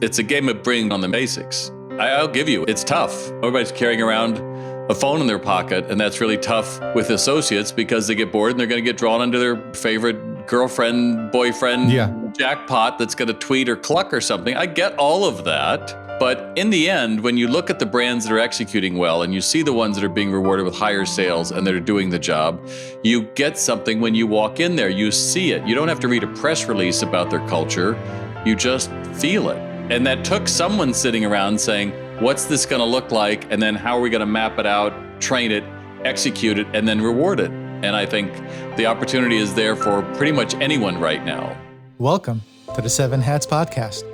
It's a game of bringing on the basics. I'll give you, it's tough. Everybody's carrying around a phone in their pocket, and that's really tough with associates because they get bored and they're going to get drawn into their favorite girlfriend, boyfriend jackpot that's going to tweet or cluck or something. I get all of that. But in the end, when you look at the brands that are executing well and you see the ones that are being rewarded with higher sales and that are doing the job, you get something when you walk in there. You see it. You don't have to read a press release about their culture. You just feel it. And that took someone sitting around saying, what's this going to look like? And then how are we going to map it out, train it, execute it, and then reward it? And I think the opportunity is there for pretty much anyone right now. Welcome to the Seven Hats Podcast.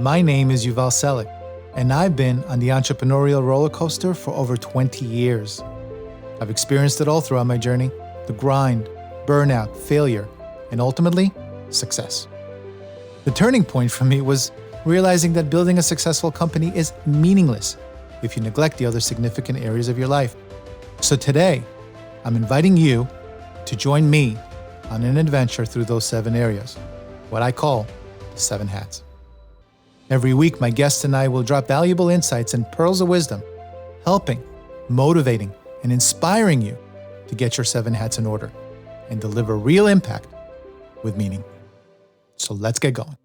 My name is Yuval Selik, and I've been on the entrepreneurial roller coaster for over 20 years. I've experienced it all throughout my journey: the grind, burnout, failure, and ultimately, success. The turning point for me was realizing that building a successful company is meaningless if you neglect the other significant areas of your life. So today, I'm inviting you to join me on an adventure through those 7 areas, what I call the 7 hats. Every week, my guests and I will drop valuable insights and pearls of wisdom, helping, motivating, and inspiring you to get your 7 hats in order and deliver real impact with meaning. So let's get going.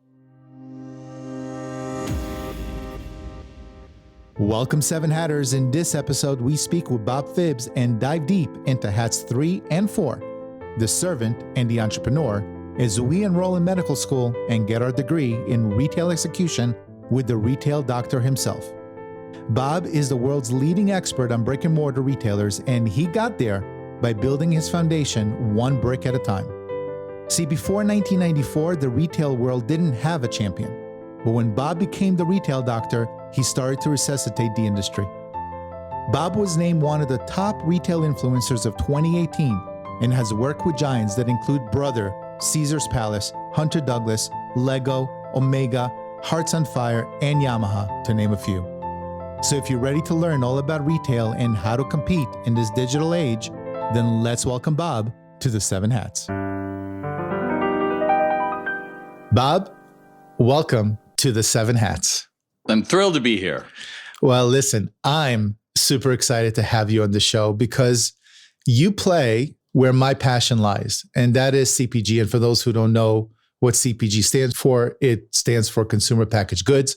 Welcome, 7 Hatters. In this episode, we speak with Bob Phibbs and dive deep into hats 3 and 4, the servant and the entrepreneur, as we enroll in medical school and get our degree in retail execution with the retail doctor himself. Bob is the world's leading expert on brick-and-mortar retailers, and he got there by building his foundation one brick at a time. See, before 1994, the retail world didn't have a champion. But when Bob became the retail doctor, he started to resuscitate the industry. Bob was named one of the top retail influencers of 2018 and has worked with giants that include Brother, Caesar's Palace, Hunter Douglas, Lego, Omega, Hearts on Fire, and Yamaha, to name a few. So if you're ready to learn all about retail and how to compete in this digital age, then let's welcome Bob to the 7 Hats. Bob, welcome to the 7 Hats. I'm thrilled to be here. Well, listen, I'm super excited to have you on the show because you play where my passion lies, and that is CPG. And for those who don't know what CPG stands for, it stands for Consumer Packaged Goods.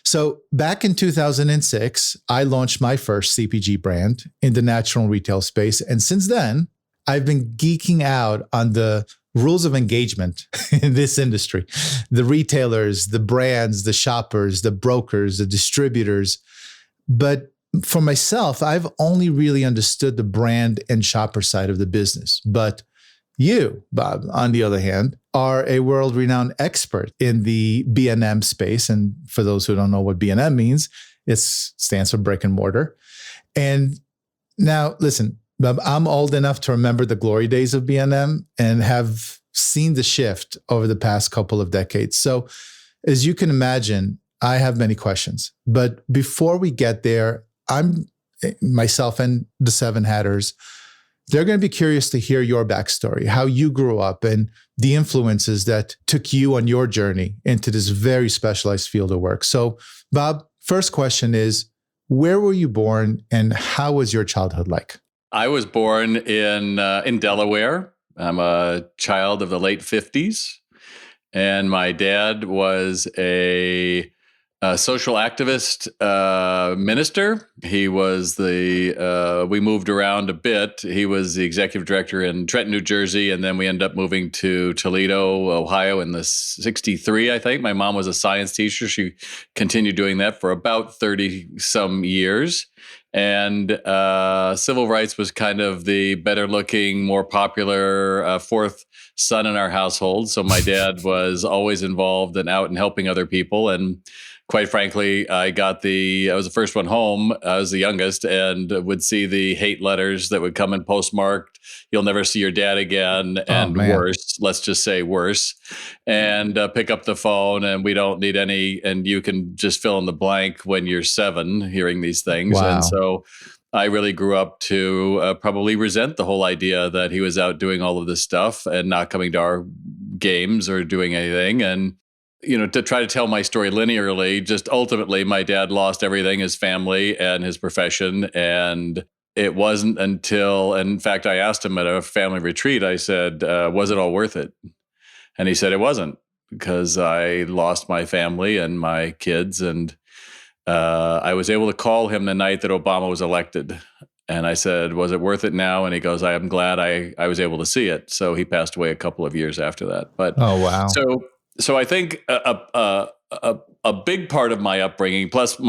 So back in 2006, I launched my first CPG brand in the natural retail space. And since then, I've been geeking out on the rules of engagement in this industry. The retailers, the brands, the shoppers, the brokers, the distributors. But for myself, I've only really understood the brand and shopper side of the business. But you, Bob, on the other hand, are a world-renowned expert in the B&M space. And for those who don't know what B&M means, it stands for brick and mortar. And now, listen, Bob, I'm old enough to remember the glory days of B&M and have seen the shift over the past couple of decades. So as you can imagine, I have many questions. But before we get there, myself and the 7 Hatters, they're going to be curious to hear your backstory, how you grew up and the influences that took you on your journey into this very specialized field of work. So, Bob, first question is, where were you born and how was your childhood like? I was born in Delaware. I'm a child of the late 50s. And my dad was a social activist minister. He was we moved around a bit. He was the executive director in Trenton, New Jersey. And then we ended up moving to Toledo, Ohio in the 63, I think. My mom was a science teacher. She continued doing that for about 30 some years. And civil rights was kind of the better looking, more popular fourth son in our household. So my dad was always involved and out and helping other people. And quite frankly, I was the first one home. I was the youngest and would see the hate letters that would come in postmarked. You'll never see your dad again. And worse, let's just say worse. And pick up the phone and we don't need any. And you can just fill in the blank when you're 7 hearing these things. Wow. And so I really grew up to probably resent the whole idea that he was out doing all of this stuff and not coming to our games or doing anything. And to try to tell my story linearly, just ultimately my dad lost everything, his family and his profession. And it wasn't until, in fact, I asked him at a family retreat, I said, was it all worth it? And he said it wasn't, because I lost my family and my kids. And I was able to call him the night that Obama was elected. And I said, was it worth it now? And he goes, I am glad I was able to see it. So he passed away a couple of years after that. But Oh, wow. So I think a big part of my upbringing, plus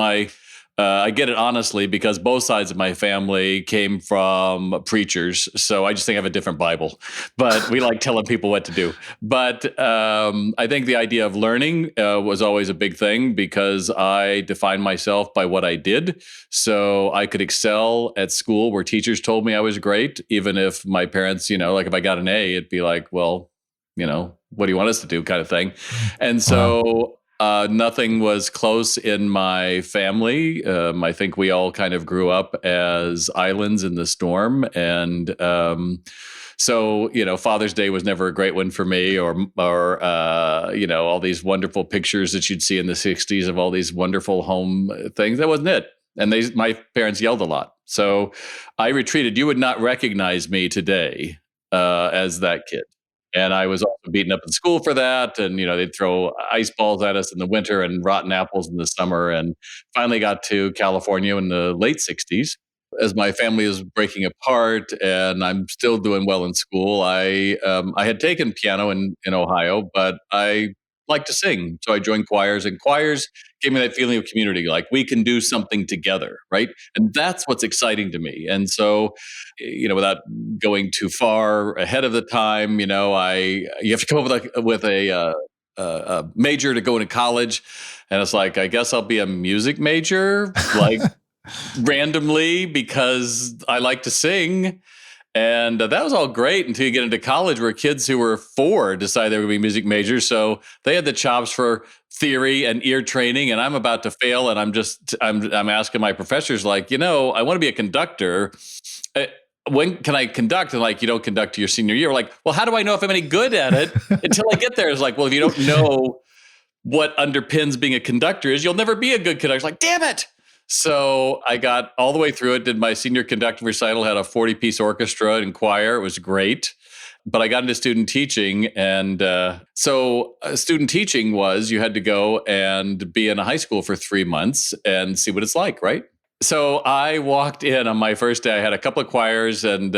I get it honestly because both sides of my family came from preachers. So I just think I have a different Bible, but we like telling people what to do. But I think the idea of learning was always a big thing because I defined myself by what I did. So I could excel at school where teachers told me I was great, even if my parents, like if I got an A, it'd be like, well, what do you want us to do kind of thing. And so nothing was close in my family. I think we all kind of grew up as islands in the storm. And so, Father's Day was never a great one for me or all these wonderful pictures that you'd see in the 60s of all these wonderful home things. That wasn't it. And my parents yelled a lot. So I retreated. You would not recognize me today as that kid. And I was also beaten up in school for that. And, they'd throw ice balls at us in the winter and rotten apples in the summer. And finally got to California in the late 60s as my family is breaking apart and I'm still doing well in school. I had taken piano in Ohio, but I like to sing. So I joined choirs, and choirs gave me that feeling of community, like we can do something together, right? And that's what's exciting to me. And so, without going too far ahead of the time, you have to come up with a major to go into college. And it's like, I guess I'll be a music major, like randomly because I like to sing. And that was all great until you get into college where kids who were 4 decided they were going to be music majors. So they had the chops for theory and ear training, and I'm about to fail. And I'm asking my professors, like, I want to be a conductor. When can I conduct? And like, you don't conduct your senior year. We're like, well, how do I know if I'm any good at it until I get there? It's like, well, if you don't know what underpins being a conductor is, you'll never be a good conductor. It's like, damn it. So I got all the way through it, did my senior conducting recital, had a 40-piece orchestra and choir. It was great. But I got into student teaching. And so student teaching was you had to go and be in a high school for 3 months and see what it's like, right? So I walked in on my first day. I had a couple of choirs and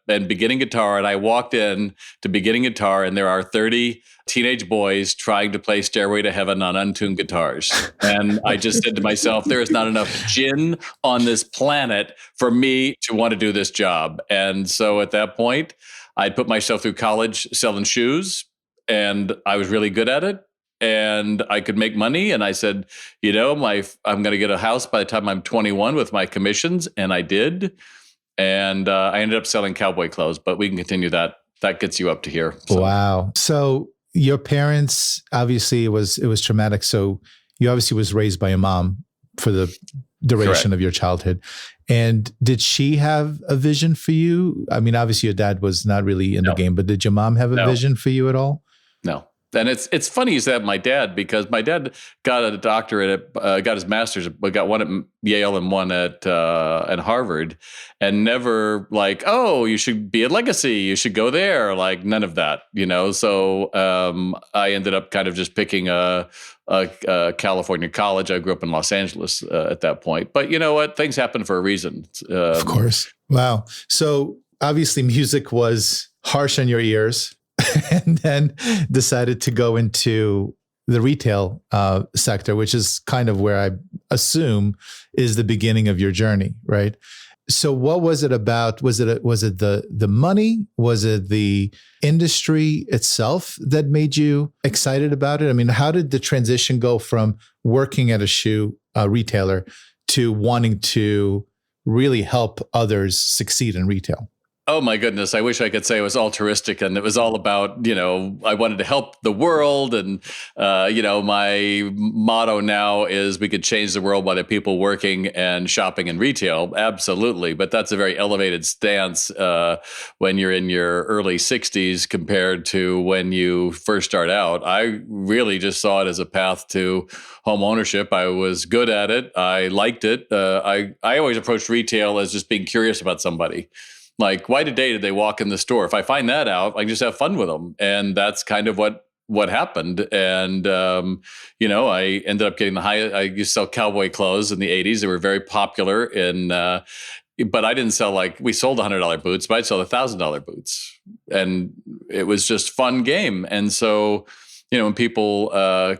beginning guitar. And I walked in to beginning guitar, and there are 30 teenage boys trying to play Stairway to Heaven on untuned guitars. And I just said to myself, there is not enough gin on this planet for me to want to do this job. And so at that point, I'd put myself through college selling shoes, and I was really good at it. And I could make money. And I said, I'm going to get a house by the time I'm 21 with my commissions. And I did. And I ended up selling cowboy clothes, but we can continue that. That gets you up to here. So. Wow. So your parents, obviously it was traumatic. So you obviously was raised by a mom for the duration Correct. Of your childhood. And did she have a vision for you? I mean, obviously your dad was not really in the game, but did your mom have a vision for you at all? No. And it's funny you said my dad, because my dad got a doctorate, got his master's, but got one at Yale and one at Harvard, and never like, oh, you should be at Legacy, you should go there, like none of that, So I ended up kind of just picking a California college. I grew up in Los Angeles at that point, but you know what? Things happen for a reason. Of course. Wow. So obviously music was harsh on your ears. And then decided to go into the retail sector, which is kind of where I assume is the beginning of your journey, right? So what was it about? Was it the money? Was it the industry itself that made you excited about it? I mean, how did the transition go from working at a shoe retailer to wanting to really help others succeed in retail? Oh my goodness. I wish I could say it was altruistic and it was all about, I wanted to help the world. And, my motto now is we could change the world by the people working and shopping in retail. Absolutely. But that's a very elevated stance when you're in your early 60s compared to when you first start out. I really just saw it as a path to home ownership. I was good at it. I liked it. I always approached retail as just being curious about somebody. Like, why today did they walk in the store? If I find that out, I can just have fun with them. And that's kind of what happened. And, I ended up getting I used to sell cowboy clothes in the 80s. They were very popular but I didn't sell we sold $100 boots, but I'd sell $1,000 boots. And it was just fun game. And so, when people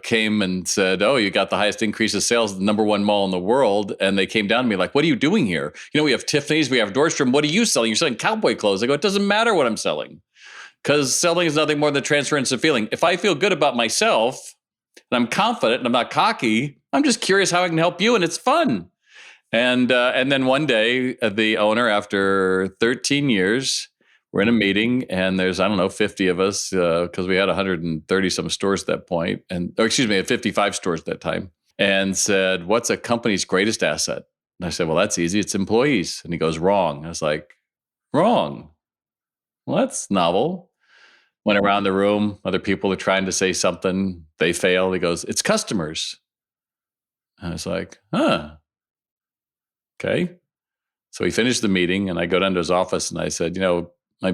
came and said, "Oh, you got the highest increase of sales at the number one mall in the world," and they came down to me like, "What are you doing here? We have Tiffany's, we have Nordstrom. What are you selling? You're selling cowboy clothes." I go, "It doesn't matter what I'm selling, because selling is nothing more than transference of feeling. If I feel good about myself and I'm confident and I'm not cocky, I'm just curious how I can help you, and it's fun." And then one day, the owner, after 13 years, we're in a meeting and there's, I don't know, 50 of us because we had 130 some stores at that point, 55 stores at that time, and said, "What's a company's greatest asset?" And I said, "Well, that's easy. It's employees." And he goes, "Wrong." I was like, "Wrong? Well, that's novel." Went around the room. Other people are trying to say something. They fail. He goes, "It's customers." And I was like, "Huh. Okay." So we finished the meeting and I go down to his office and I said, we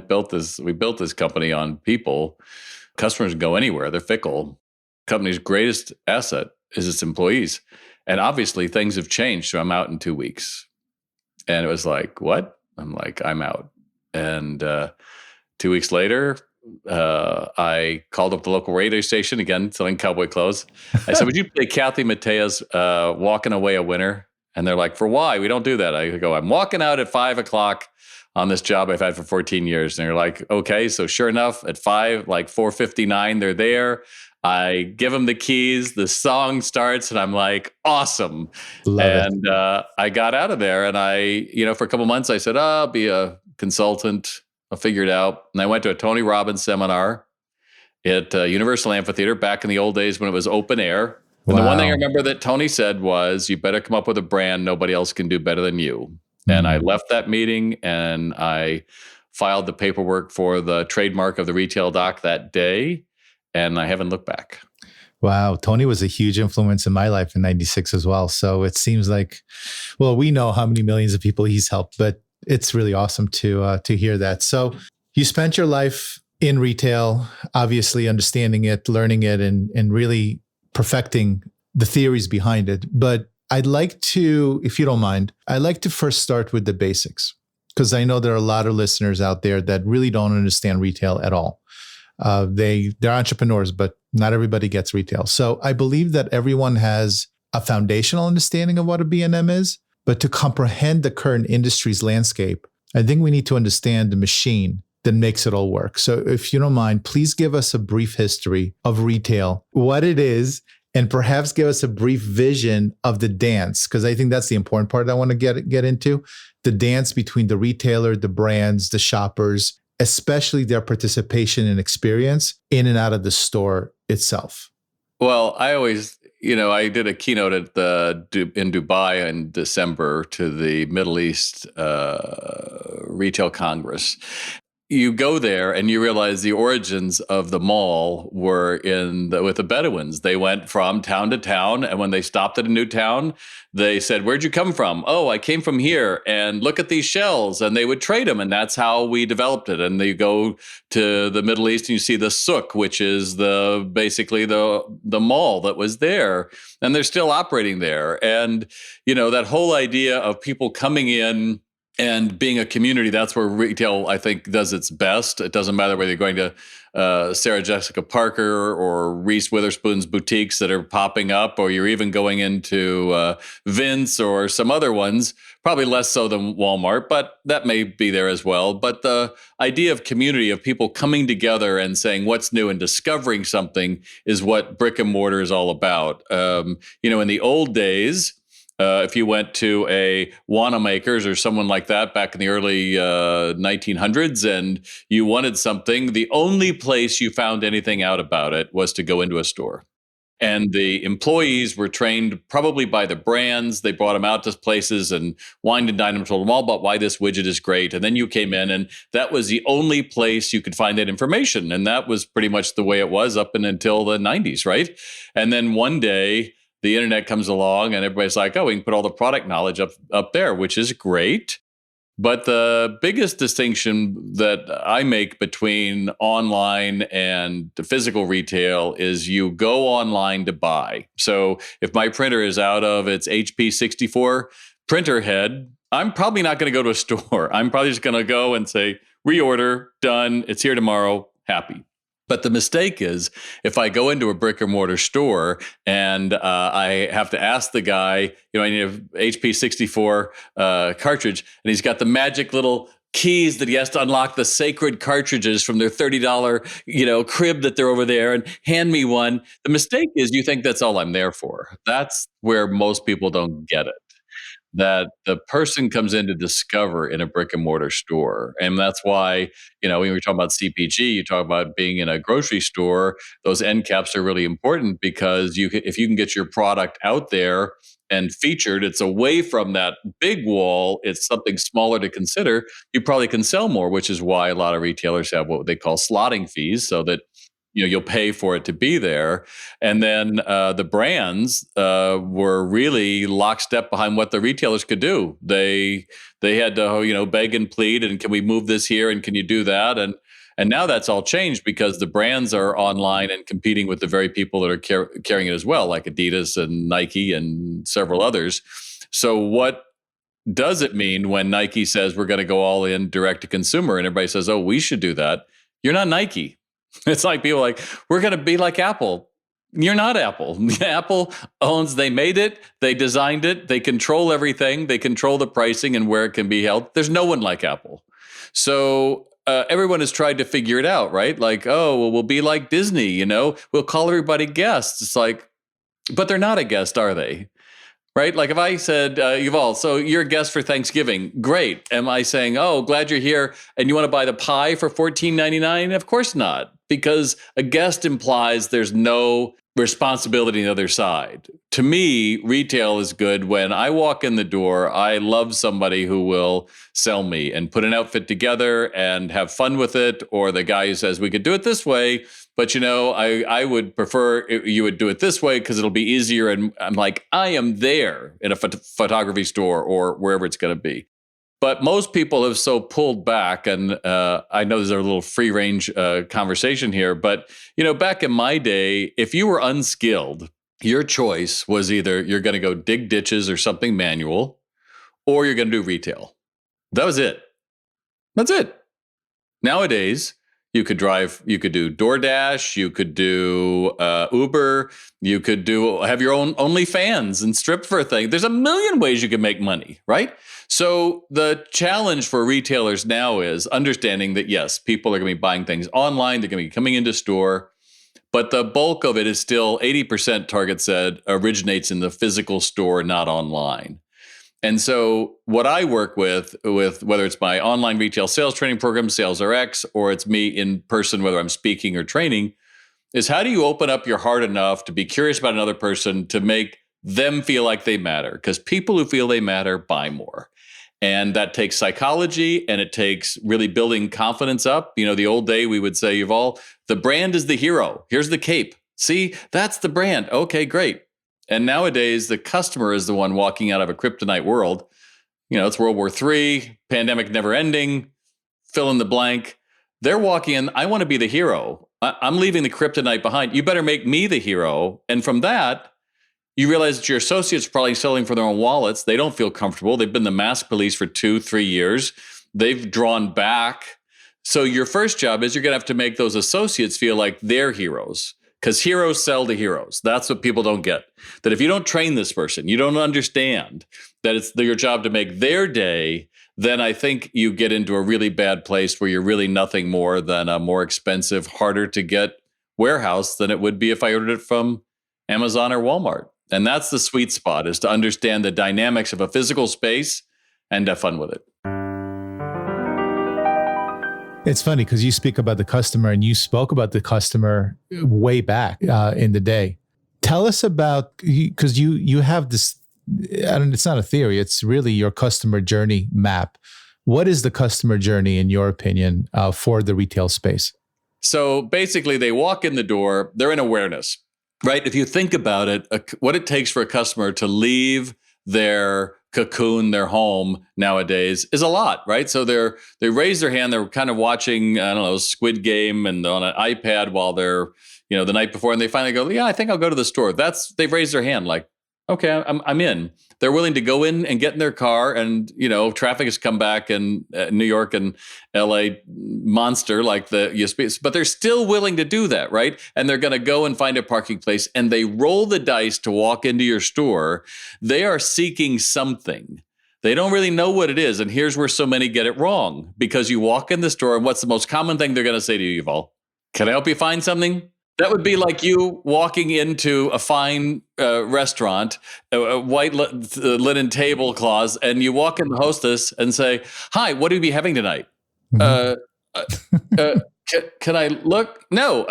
built this company on people. Customers go anywhere. They're fickle. Company's greatest asset is its employees. And obviously things have changed. So I'm out in 2 weeks. And it was like, what? I'm like, I'm out. And 2 weeks later, I called up the local radio station, again, selling cowboy clothes. I said, "Would you play Kathy Mattea's Walking Away a Winner?" And they're like, "For why? We don't do that." I go, "I'm walking out at 5:00 on this job I've had for 14 years. And they're like, "Okay." So sure enough, at 4:59, they're there. I give them the keys. The song starts and I'm like, awesome. Love it. And I got out of there and for a couple months, I said, "I'll be a consultant. I'll figure it out." And I went to a Tony Robbins seminar at Universal Amphitheater back in the old days when it was open air. And the one thing I remember that Tony said was, "You better come up with a brand nobody else can do better than you." And I left that meeting and I filed the paperwork for the trademark of the retail doc that day. And I haven't looked back. Wow. Tony was a huge influence in my life in 96 as well. So it seems like, well, we know how many millions of people he's helped, but it's really awesome to hear that. So you spent your life in retail, obviously understanding it, learning it, and really perfecting the theories behind it. But I'd like to, if you don't mind, I'd like to first start with the basics, because I know there are a lot of listeners out there that really don't understand retail at all. They're entrepreneurs, but not everybody gets retail. So I believe that everyone has a foundational understanding of what a B&M is, but to comprehend the current industry's landscape, I think we need to understand the machine that makes it all work. So if you don't mind, please give us a brief history of retail, what it is, and perhaps give us a brief vision of the dance, because I think that's the important part I want to get into, the dance between the retailer, the brands, the shoppers, especially their participation and experience in and out of the store itself. Well, I always, I did a keynote in Dubai in December to the Middle East Retail Congress. You go there and you realize the origins of the mall were with the Bedouins. They went from town to town, and when they stopped at a new town, they said, "Where'd you come from?" "Oh, I came from here, and look at these shells," and they would trade them, and that's how we developed it. And you go to the Middle East and you see the souk, which is basically the mall that was there, and they're still operating there. And that whole idea of people coming in and being a community, that's where retail, I think, does its best. It doesn't matter whether you're going to Sarah Jessica Parker or Reese Witherspoon's boutiques that are popping up, or you're even going into Vince or some other ones, probably less so than Walmart, but that may be there as well. But the idea of community, of people coming together and saying what's new and discovering something, is what brick and mortar is all about. In the old days, If you went to a Wanamaker's or someone like that back in the early 1900s and you wanted something, the only place you found anything out about it was to go into a store. And the employees were trained probably by the brands. They brought them out to places and wined and dined them, told them all about why this widget is great. And then you came in, and that was the only place you could find that information. And that was pretty much the way it was up and until the 90s, right? And then one day, the internet comes along, and everybody's like, "Oh, we can put all the product knowledge up there," which is great. But the biggest distinction that I make between online and the physical retail is you go online to buy. So if my printer is out of its HP 64 printer head, I'm probably not going to go to a store. I'm probably just going to go and say, reorder, done, it's here tomorrow, happy. But the mistake is if I go into a brick and mortar store and I have to ask the guy, I need a HP 64 cartridge, and he's got the magic little keys that he has to unlock the sacred cartridges from their $30, crib that they're over there, and hand me one. The mistake is you think that's all I'm there for. That's where most people don't get it. That the person comes in to discover in a brick and mortar store. And that's why, when we talk about CPG, you talk about being in a grocery store, those end caps are really important because if you can get your product out there and featured, it's away from that big wall, it's something smaller to consider, you probably can sell more, which is why a lot of retailers have what they call slotting fees so that you'll pay for it to be there. And then the brands were really lockstep behind what the retailers could do. They had to beg and plead, and can we move this here, and can you do that? And now that's all changed because the brands are online and competing with the very people that are carrying it as well, like Adidas and Nike and several others. So what does it mean when Nike says we're going to go all in direct to consumer, and everybody says, oh, we should do that? You're not Nike. It's like people like, we're going to be like Apple. You're not Apple. Apple they made it, they designed it, they control everything, they control the pricing and where it can be held. There's no one like Apple. So everyone has tried to figure it out, right? Like, oh, well, we'll be like Disney, we'll call everybody guests. It's like, but they're not a guest, are they? Right? Like if I said, Yuval, so you're a guest for Thanksgiving. Great. Am I saying, oh, glad you're here and you want to buy the pie for $14.99? Of course not, because a guest implies there's no responsibility on the other side. To me, retail is good when I walk in the door. I love somebody who will sell me and put an outfit together and have fun with it. Or the guy who says, we could do it this way, but I would prefer you would do it this way because it'll be easier. And I'm like, I am there in a photography store or wherever it's going to be. But most people have so pulled back, and I know there's a little free range conversation here, but back in my day, if you were unskilled, your choice was either you're going to go dig ditches or something manual, or you're going to do retail. That was it. That's it. Nowadays, you could do DoorDash, you could do Uber, you could have your own OnlyFans and strip for a thing. There's a million ways you can make money, right? So the challenge for retailers now is understanding that, yes, people are going to be buying things online, they're going to be coming into store, but the bulk of it is still 80%, Target said, originates in the physical store, not online. And so what I work with whether it's my online retail sales training program, Sales RX, or it's me in person, whether I'm speaking or training, is how do you open up your heart enough to be curious about another person to make them feel like they matter? Because people who feel they matter buy more. And that takes psychology, and it takes really building confidence up. The old day we would say, Yuval, the brand is the hero. Here's the cape. See, that's the brand. Okay, great. And nowadays, the customer is the one walking out of a kryptonite world. It's World War III, pandemic never ending, fill in the blank. They're walking in, I want to be the hero. I'm leaving the kryptonite behind. You better make me the hero. And from that, you realize that your associates are probably selling for their own wallets. They don't feel comfortable. They've been the mask police for 2-3 years. They've drawn back. So your first job is you're going to have to make those associates feel like they're heroes. Because heroes sell to heroes. That's what people don't get. That if you don't train this person, you don't understand that it's your job to make their day, then I think you get into a really bad place where you're really nothing more than a more expensive, harder to get warehouse than it would be if I ordered it from Amazon or Walmart. And that's the sweet spot, is to understand the dynamics of a physical space and have fun with it. It's funny because you speak about the customer, and you spoke about the customer way back in the day. Tell us about, because you have this, it's not a theory, it's really your customer journey map. What is the customer journey, in your opinion, for the retail space? So basically, they walk in the door, they're in awareness, right? If you think about it, what it takes for a customer to leave their cocoon, their home nowadays, is a lot, right? So they raise their hand, they're kind of watching, I don't know, Squid Game and on an iPad while they're, the night before, and they finally go, yeah, I think I'll go to the store. They've raised their hand like, okay, I'm in. They're willing to go in and get in their car, and traffic has come back in New York and LA monster like but they're still willing to do that, right? And they're going to go and find a parking place, and they roll the dice to walk into your store. They are seeking something. They don't really know what it is, and here's where so many get it wrong, because you walk in the store, and what's the most common thing they're going to say to you, Yuval? Can I help you find something? That would be like you walking into a fine restaurant, a white linen tablecloths, and you walk in the hostess and say, "Hi, what do you be having tonight? Mm-hmm. Can I look? No,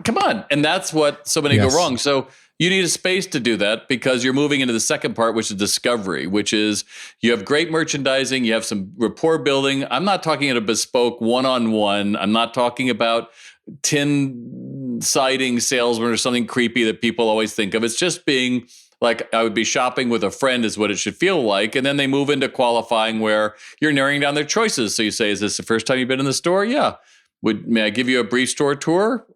come on." And that's what so many go wrong. So you need a space to do that, because you're moving into the second part, which is discovery, which is you have great merchandising, you have some rapport building. I'm not talking at a bespoke one-on-one. I'm not talking about tin siding salesman or something creepy that people always think of. It's just being like, I would be shopping with a friend is what it should feel like. And then they move into qualifying, where you're narrowing down their choices. So you say, is this the first time you've been in the store? Yeah. May I give you a brief store tour?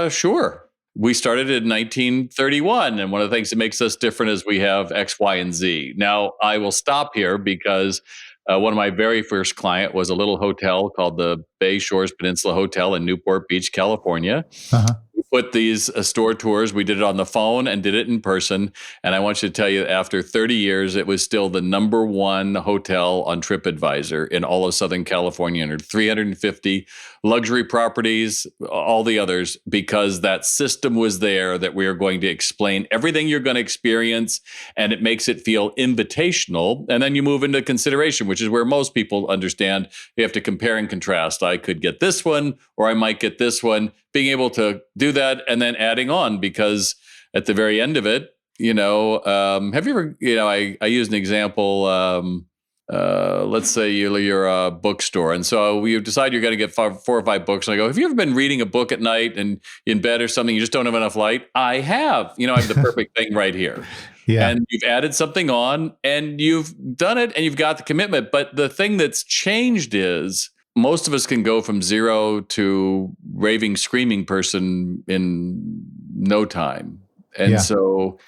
Sure. We started in 1931. And one of the things that makes us different is we have X, Y, and Z. Now, I will stop here, because one of my very first client was a little hotel called the Bay Shores Peninsula Hotel in Newport Beach, California. Uh-huh. We put these store tours. We did it on the phone and did it in person. And I want you to tell you, after 30 years, it was still the number one hotel on TripAdvisor in all of Southern California, under 350 luxury properties, all the others, because that system was there, that we are going to explain everything you're going to experience, and it makes it feel invitational. And then you move into consideration, which is where most people understand you have to compare and contrast. I could get this one, or I might get this one. Being able to do that, and then adding on, because at the very end of it, have you ever, I use an example. Let's say you're a bookstore, and so you decide you're going to get 4 or 5 books. And I go, have you ever been reading a book at night and in bed or something, you just don't have enough light? I have. I have the perfect thing right here. Yeah. And you've added something on, and you've done it, and you've got the commitment. But the thing that's changed is, most of us can go from zero to raving, screaming person in no time. And so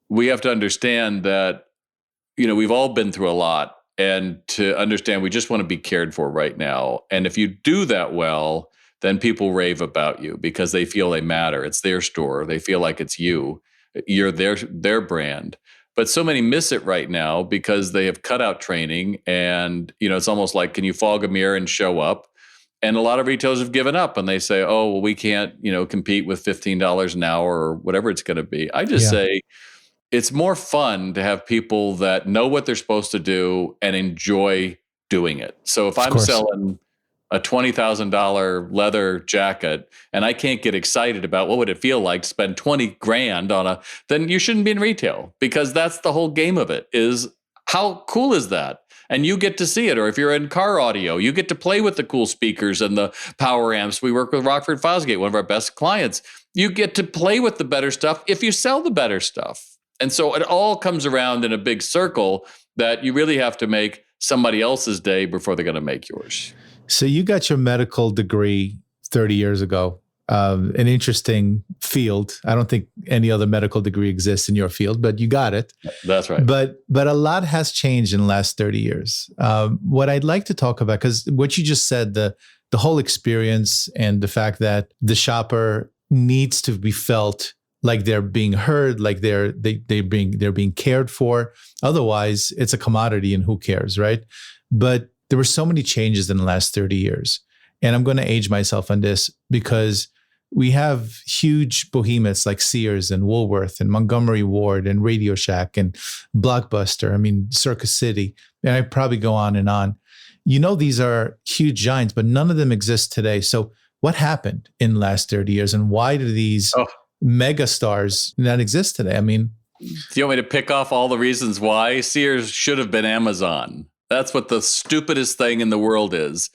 we have to understand that, we've all been through a lot, and to understand we just want to be cared for right now. And if you do that well, then people rave about you, because they feel they matter. It's their store. They feel like it's you. You're their brand. But so many miss it right now, because they have cut out training, and it's almost like, can you fog a mirror and show up? And a lot of retailers have given up, and they say, oh, well, we can't compete with $15 an hour or whatever it's going to be. I just say it's more fun to have people that know what they're supposed to do and enjoy doing it. So if I'm selling a $20,000 leather jacket, and I can't get excited about what would it feel like to spend 20 grand on then you shouldn't be in retail, because that's the whole game of it, is how cool is that? And you get to see it. Or if you're in car audio, you get to play with the cool speakers and the power amps. We work with Rockford Fosgate, one of our best clients. You get to play with the better stuff if you sell the better stuff. And so it all comes around in a big circle, that you really have to make somebody else's day before they're going to make yours. So you got your medical degree 30 years ago. An interesting field. I don't think any other medical degree exists in your field, but you got it. That's right. But a lot has changed in the last 30 years. What I'd like to talk about, because what you just said, the whole experience, and the fact that the shopper needs to be felt like they're being heard, like they're being cared for. Otherwise, it's a commodity, and who cares, right? But there were so many changes in the last 30 years. And I'm going to age myself on this, because we have huge behemoths like Sears and Woolworth and Montgomery Ward and Radio Shack and Blockbuster. I mean, Circus City. And I probably go on and on. You know, these are huge giants, but none of them exist today. So what happened in the last 30 years and why do these mega stars not exist today? I mean, do you want me to pick off all the reasons why? Sears should have been Amazon. That's what the stupidest thing in the world is,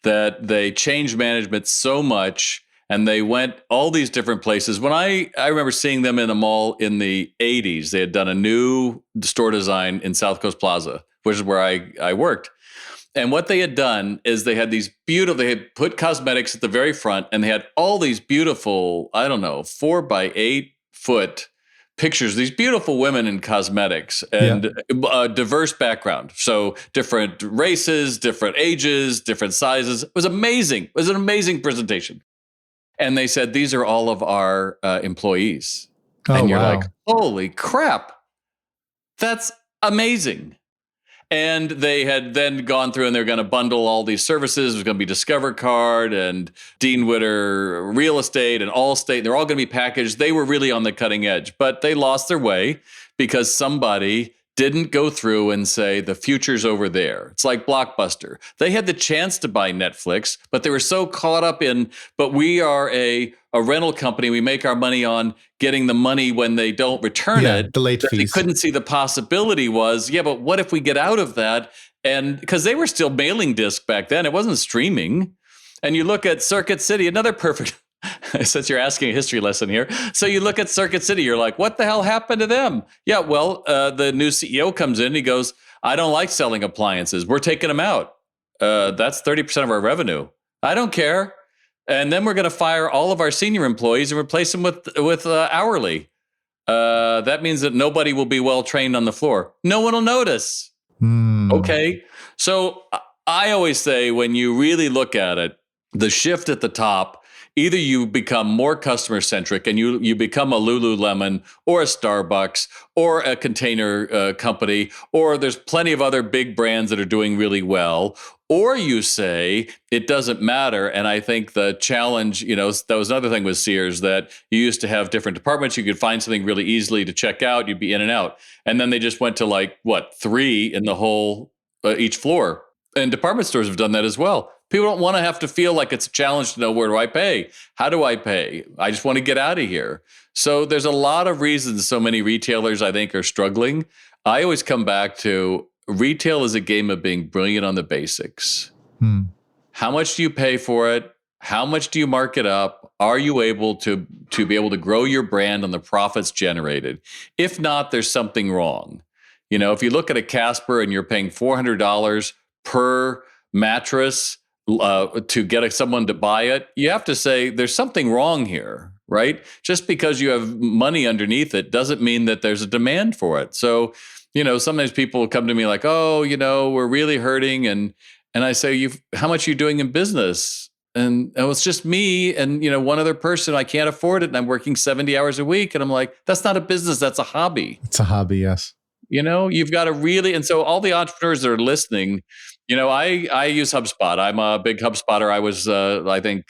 that they changed management so much and they went all these different places. When I remember seeing them in a mall in the 80s, they had done a new store design in South Coast Plaza, which is where I worked. And what they had done is they had these beautiful, they had put cosmetics at the very front and they had all these beautiful, 4x8 foot pictures, these beautiful women in cosmetics and a diverse background. So different races, different ages, different sizes. It was amazing. It was an amazing presentation. And they said, these are all of our employees. And you're like, holy crap, that's amazing. And they had then gone through and they're going to bundle all these services. There's going to be Discover Card and Dean Witter Real Estate and Allstate. They're all going to be packaged. They were really on the cutting edge, but they lost their way because somebody didn't go through and say, the future's over there. It's like Blockbuster. They had the chance to buy Netflix, but they were so caught up in, but we are a rental company. We make our money on getting the money when they don't return it. The late fees. They couldn't see the possibility was, but what if we get out of that? And because they were still mailing disc back then, it wasn't streaming. And you look at Circuit City, another perfect, since you're asking a history lesson here. So you look at Circuit City, you're like, what the hell happened to them? Yeah, well, the new CEO comes in, he goes, I don't like selling appliances. We're taking them out. That's 30% of our revenue. I don't care. And then we're going to fire all of our senior employees and replace them with hourly. That means that nobody will be well trained on the floor. No one will notice. Okay. So I always say, when you really look at it, the shift at the top, either you become more customer centric and you become a Lululemon or a Starbucks or a container company, or there's plenty of other big brands that are doing really well, or you say it doesn't matter. And I think the challenge, that was another thing with Sears, that you used to have different departments. You could find something really easily to check out. You'd be in and out. And then they just went to 3 in the whole, each floor. And department stores have done that as well. People don't want to have to feel like it's a challenge to know, where do I pay? How do I pay? I just want to get out of here. So there's a lot of reasons so many retailers, I think, are struggling. I always come back to, retail is a game of being brilliant on the basics. How much do you pay for it? How much do you mark it up? Are you able to be able to grow your brand on the profits generated? If not, there's something wrong. If you look at a Casper and you're paying $400 per mattress to get someone to buy it, you have to say there's something wrong here, right? Just because you have money underneath it doesn't mean that there's a demand for it. So, sometimes people come to me like, oh, we're really hurting. And I say, how much are you doing in business? And it's just me and, one other person. I can't afford it. And I'm working 70 hours a week. And I'm like, that's not a business. That's a hobby. It's a hobby. Yes. You've got to really, and so all the entrepreneurs that are listening, I use HubSpot. I'm a big HubSpotter. I was, I think,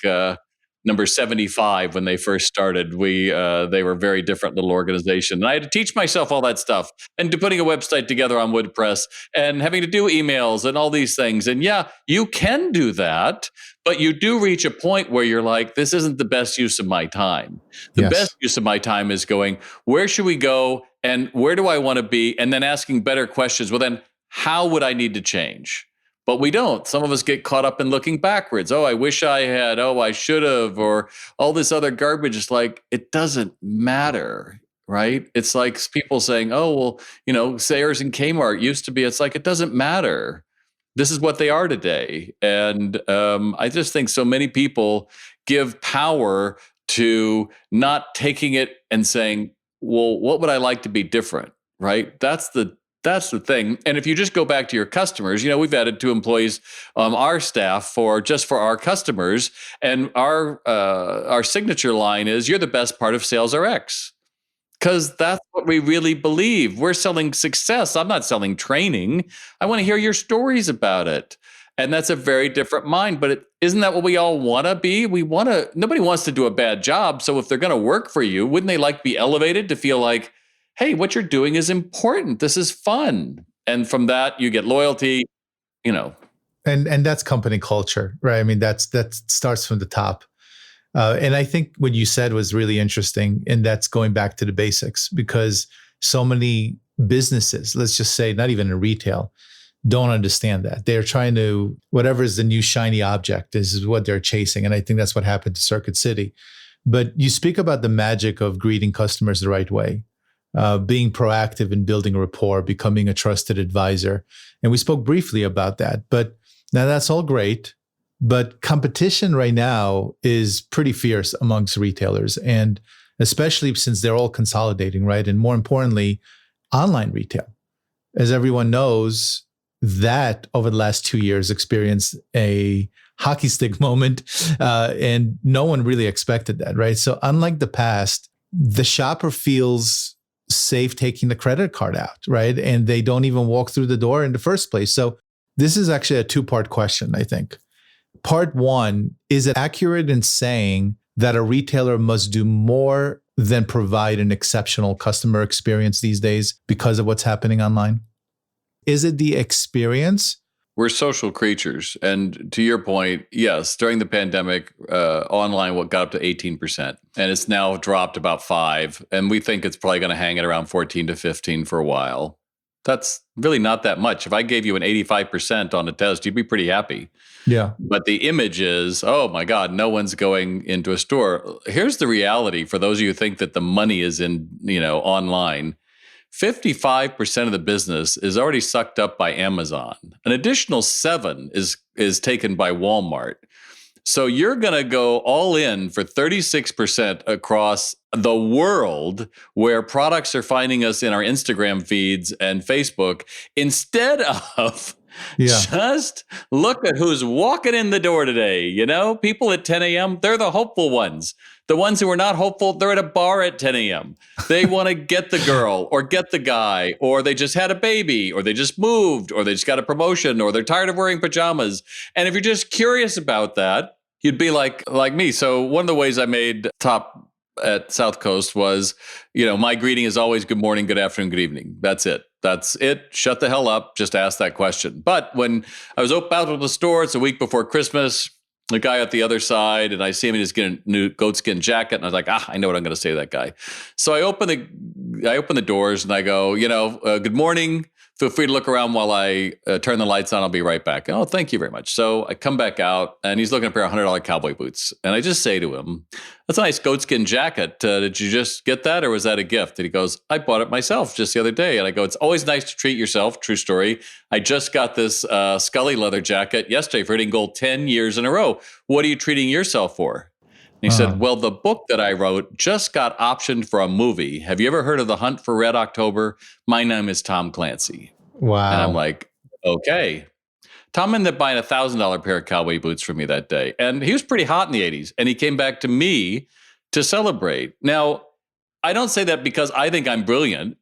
number 75 when they first started. They were a very different little organization. And I had to teach myself all that stuff and putting a website together on WordPress and having to do emails and all these things. And yeah, you can do that, but you do reach a point where you're like, this isn't the best use of my time. The best use of my time is going, where should we go? And where do I want to be? And then asking better questions. Well, then how would I need to change? But we don't. Some of us get caught up in looking backwards. Oh, I wish I had. Oh, I should have. Or all this other garbage. It's like, it doesn't matter, right? It's like people saying, oh, well, Sayers and Kmart used to be. It's like, it doesn't matter. This is what they are today. And I just think so many people give power to not taking it and saying, well, what would I like to be different, right? That's the thing. And if you just go back to your customers, we've added 2 employees, our staff for our customers, and our signature line is, you're the best part of Sales RX. Because that's what we really believe. We're selling success. I'm not selling training. I want to hear your stories about it. And that's a very different mind. But isn't that what we all want to be? Nobody wants to do a bad job. So if they're going to work for you, wouldn't they like to be elevated to feel like, hey, what you're doing is important. This is fun. And from that, you get loyalty, you know. And that's company culture, right? I mean, that starts from the top. And I think what you said was really interesting. And that's going back to the basics, because so many businesses, let's just say, not even in retail, don't understand that. They're trying to, whatever is the new shiny object is what they're chasing. And I think that's what happened to Circuit City. But you speak about the magic of greeting customers the right way, being proactive in building rapport, becoming a trusted advisor. And we spoke briefly about that. But now that's all great. But competition right now is pretty fierce amongst retailers. And especially since they're all consolidating, right? And more importantly, online retail. As everyone knows, that over the last 2 years experienced a hockey stick moment, and no one really expected that, right? So unlike the past, the shopper feels safe taking the credit card out, right? And they don't even walk through the door in the first place. So this is actually a two-part question, I think. Part one, is it accurate in saying that a retailer must do more than provide an exceptional customer experience these days because of what's happening online? Is it the experience? We're social creatures. And to your point, yes, during the pandemic, online got up to 18%. And it's now dropped about 5%. And we think it's probably going to hang at around 14 to 15 for a while. That's really not that much. If I gave you an 85% on a test, you'd be pretty happy. Yeah. But the image is, oh my God, no one's going into a store. Here's the reality for those of you who think that the money is in, online. 55% of the business is already sucked up by Amazon. An additional 7% is taken by Walmart. So you're going to go all in for 36% across the world, where products are finding us in our Instagram feeds and Facebook, instead of just look at who's walking in the door today. People at 10 a.m., they're the hopeful ones. The ones who are not hopeful, they're at a bar at 10 a.m. They want to get the girl or get the guy, or they just had a baby, or they just moved, or they just got a promotion, or they're tired of wearing pajamas. And if you're just curious about that, you'd be like me. So one of the ways I made top at South Coast was, my greeting is always good morning, good afternoon, good evening. That's it. That's it. Shut the hell up. Just ask that question. But when I was out of the store, it's a week before Christmas, the guy at the other side, and I see him in his new goatskin jacket, and I was like, I know what I'm going to say to that guy. So I open the doors and I go, good morning. Feel free to look around while I turn the lights on. I'll be right back. Oh, thank you very much. So I come back out, and he's looking at a pair of $100 cowboy boots. And I just say to him, that's a nice goatskin jacket. Did you just get that, or was that a gift? And he goes, I bought it myself just the other day. And I go, it's always nice to treat yourself. True story. I just got this Scully leather jacket yesterday for hitting gold 10 years in a row. What are you treating yourself for? And he said, well, the book that I wrote just got optioned for a movie. Have you ever heard of The Hunt for Red October? My name is Tom Clancy. Wow. And I'm like, okay. Tom ended up buying a $1,000 pair of cowboy boots for me that day. And he was pretty hot in the 80s. And he came back to me to celebrate. Now, I don't say that because I think I'm brilliant.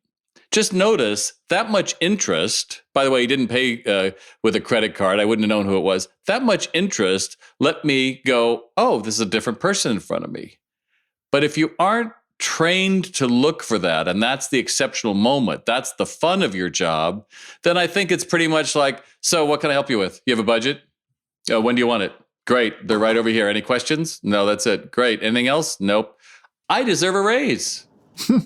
Just notice that much interest. By the way, he didn't pay with a credit card. I wouldn't have known who it was. That much interest let me go, oh, this is a different person in front of me. But if you aren't trained to look for that, and that's the exceptional moment, that's the fun of your job, then I think it's pretty much like, so what can I help you with? You have a budget? When do you want it? Great. They're right over here. Any questions? No, that's it. Great. Anything else? Nope. I deserve a raise.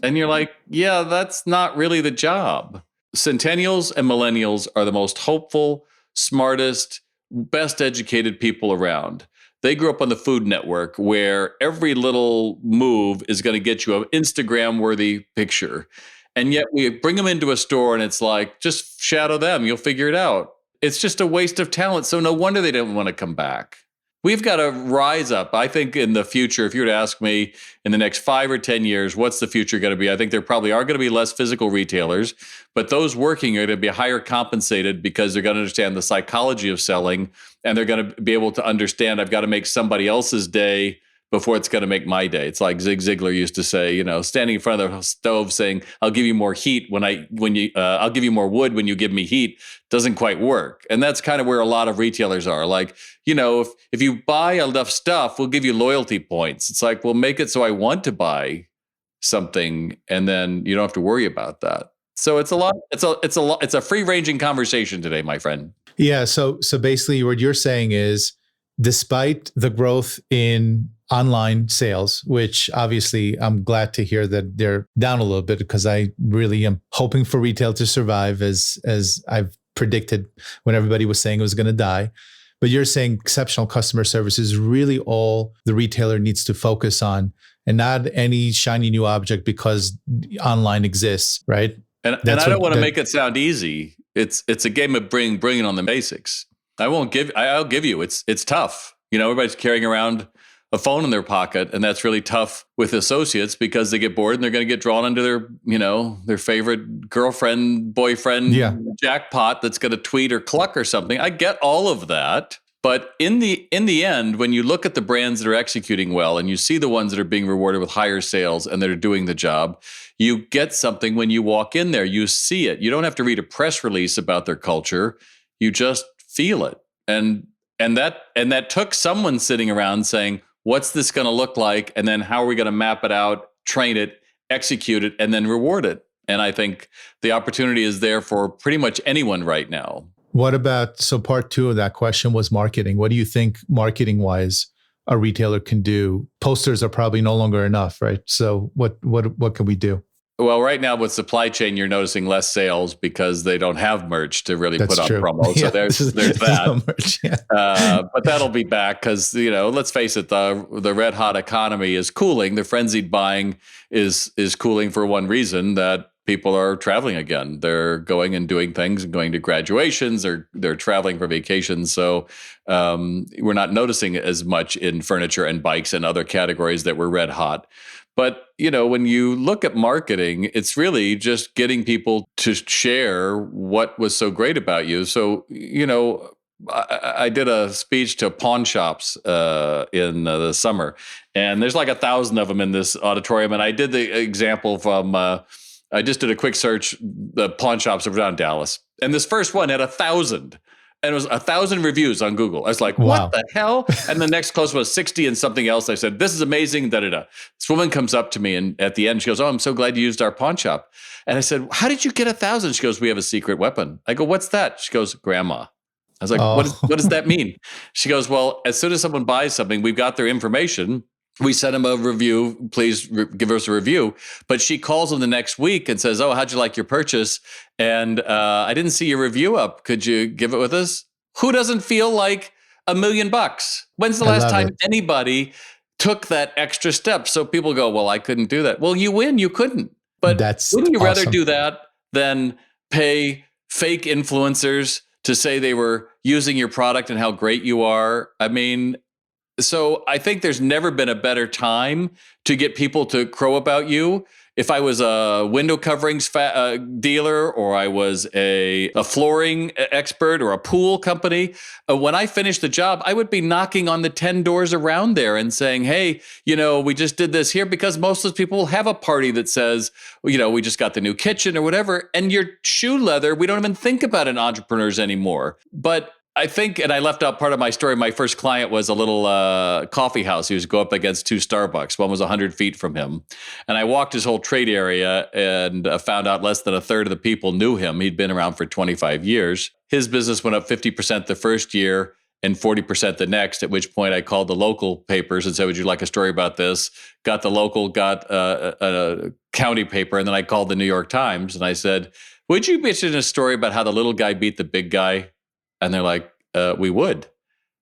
And you're like, yeah, that's not really the job. Centennials and millennials are the most hopeful, smartest, best educated people around. They grew up on the Food Network, where every little move is going to get you an Instagram-worthy picture. And yet we bring them into a store and it's like, just shadow them. You'll figure it out. It's just a waste of talent. So no wonder they don't want to come back. We've got to rise up. I think in the future, if you were to ask me in the next 5 or 10 years, what's the future going to be? I think there probably are going to be less physical retailers, but those working are going to be higher compensated because they're going to understand the psychology of selling, and they're going to be able to understand, I've got to make somebody else's day before it's going to make my day. It's like Zig Ziglar used to say, standing in front of the stove saying, I'll give you more heat I'll give you more wood when you give me heat, doesn't quite work. And that's kind of where a lot of retailers are. Like, if you buy enough stuff, we'll give you loyalty points. It's like, we'll make it so I want to buy something, and then you don't have to worry about that. So it's a free ranging conversation today, my friend. Yeah. So basically what you're saying is, despite the growth in online sales, which obviously I'm glad to hear that they're down a little bit, because I really am hoping for retail to survive as I've predicted when everybody was saying it was going to die. But you're saying exceptional customer service is really all the retailer needs to focus on, and not any shiny new object because online exists, right? And I don't want to make it sound easy. It's a game of bringing on the basics. I'll give you, it's tough. Everybody's carrying around a phone in their pocket, and that's really tough with associates because they get bored and they're going to get drawn into their favorite girlfriend, boyfriend jackpot that's going to tweet or cluck or something. I get all of that. But in the end, when you look at the brands that are executing well and you see the ones that are being rewarded with higher sales and that are doing the job, you get something when you walk in there. You see it. You don't have to read a press release about their culture. You just feel it. And that took someone sitting around saying, what's this going to look like? And then how are we going to map it out, train it, execute it, and then reward it? And I think the opportunity is there for pretty much anyone right now. What about, so part two of that question was marketing. What do you think marketing-wise a retailer can do? Posters are probably no longer enough, right? So what can we do? Well, right now with supply chain, you're noticing less sales because they don't have merch to really That's put on true. promo. Yeah, So there's that. No merch, yeah. But that'll be back because, let's face it, the red hot economy is cooling. The frenzied buying is cooling for one reason, that people are traveling again. They're going and doing things and going to graduations, or they're traveling for vacations. So we're not noticing as much in furniture and bikes and other categories that were red hot. But, when you look at marketing, it's really just getting people to share what was so great about you. So, I did a speech to pawn shops in the summer, and there's like 1,000 of them in this auditorium. And I did the example from, I just did a quick search, the pawn shops around Dallas. And this first one had 1,000. And it was 1,000 reviews on Google. I was like, what the hell? And the next close was 60 and something else. I said, this is amazing, da-da-da. This woman comes up to me, and at the end, she goes, oh, I'm so glad you used our pawn shop. And I said, how did you get 1,000? She goes, we have a secret weapon. I go, what's that? She goes, grandma. I was like, what does that mean? She goes, well, as soon as someone buys something, we've got their information. We send them a review. Please give us a review. But she calls them the next week and says, oh, how'd you like your purchase? And I didn't see your review up. Could you give it with us? Who doesn't feel like $1 million? When's the last time anybody took that extra step? So people go, well, I couldn't do that. Well, you win. You couldn't. But wouldn't you rather do that than pay fake influencers to say they were using your product and how great you are? I mean, so I think there's never been a better time to get people to crow about you. If I was a window coverings dealer, or I was a flooring expert, or a pool company, when I finished the job, I would be knocking on the 10 doors around there and saying, hey, we just did this here, because most of those people will have a party that says, we just got the new kitchen or whatever. And your shoe leather, we don't even think about in entrepreneurs anymore. But I think, and I left out part of my story, my first client was a little coffee house. He was go up against 2 Starbucks. One was 100 feet from him. And I walked his whole trade area and found out less than a third of the people knew him. He'd been around for 25 years. His business went up 50% the first year and 40% the next, at which point I called the local papers and said, would you like a story about this? Got the local, got a county paper, and then I called the New York Times and I said, would you be interested in a story about how the little guy beat the big guy? And they're like, we would.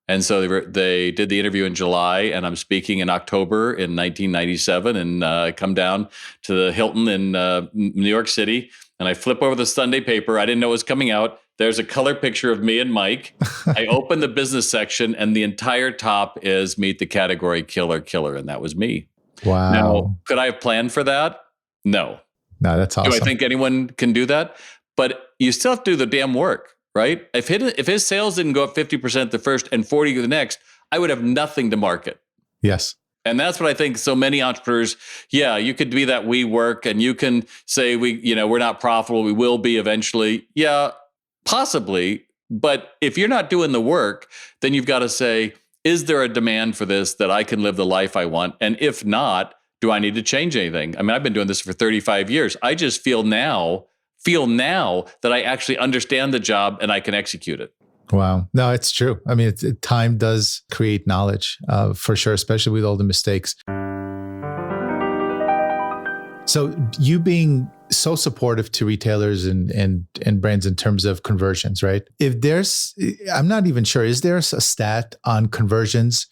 And so they did the interview in July, and I'm speaking in October in 1997, and I come down to the Hilton in New York City, and I flip over the Sunday paper. I didn't know it was coming out. There's a color picture of me and Mike. I open the business section, and the entire top is meet the category killer, and that was me. Wow. Now, could I have planned for that? No. No, that's awesome. Do I think anyone can do that? But you still have to do the damn work. Right? If his sales didn't go up 50% the first and 40% the next, I would have nothing to market. Yes. And that's what I think so many entrepreneurs, yeah, you could be that we work and you can say we're not profitable, we will be eventually. Yeah, possibly. But if you're not doing the work, then you've got to say, is there a demand for this that I can live the life I want? And if not, do I need to change anything? I mean, I've been doing this for 35 years. I just feel now that I actually understand the job and I can execute it. Wow. No, it's true. I mean, time does create knowledge for sure, especially with all the mistakes. So you being so supportive to retailers and brands in terms of conversions, right? I'm not even sure, is there a stat on conversions